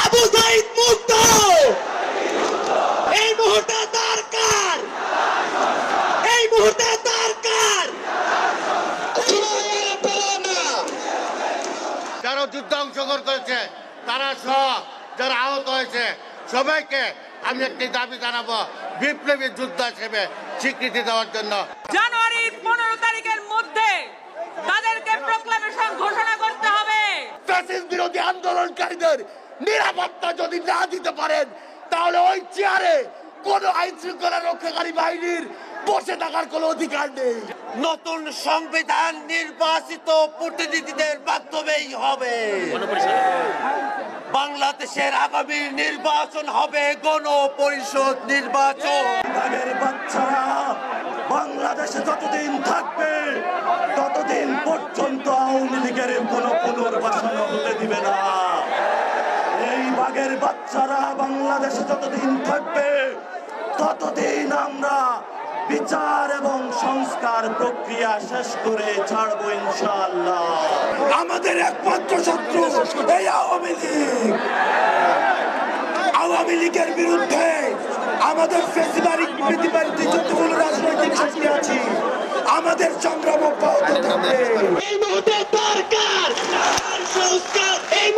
আবু সাইদ মুক্ত এই মুহূর্তে দরকার, এই মুহূর্তে দরকার। যারা যুদ্ধে অংশগ্রহণ করেছে তারা সহ যারা আহত হয়েছে সবাইকে আমি একটি দাবি জানাবো, বিপ্লবী যুদ্ধ হিসেবে স্বীকৃতি দেওয়ার জন্য। জানুয়ারির 15 তারিখের মধ্যে তাদেরকে প্রক্লামেশন ঘোষণা করতে হবে। ফ্যাসিস্ট বিরোধী আন্দোলনকারীদের নিরাপত্তা যদি না দিতে পারেন তাহলে ওই চেয়ারে কোন আইন শৃঙ্খলা রক্ষাকারী বাহিনীর বসে থাকার কোনো অধিকার নেই। নতুন সংবিধান নির্বাচিত প্রতিনিধিদের মাধ্যমেই হবে। বাংলাদেশের আগামী নির্বাচন হবে গণপরিষদ নির্বাচন। বাঘের বাচ্চারা বাংলাদেশে যতদিন থাকবে ততদিন পর্যন্ত আওয়ামী লীগের কোনো পুনর্বাসন হতে দিবে না। এই বাঘের বাচ্চারা বাংলাদেশে যতদিন থাকবে ততদিন আমরা বিচার এবং সংস্কার প্রক্রিয়া শেষ করে ছাড়বো ইনশাআল্লাহ। আমাদের একমাত্র শত্রু এই আওয়ামী লীগ। আওয়ামী লীগের বিরুদ্ধে আমাদের ফেসিবারিক প্রতিবাদী যতগুলো রাজনৈতিক শক্তি আছে আমাদের সংগ্রাম অব্যাহত থাকবে। এই মুহূর্তে দরকার সংস্কার, এই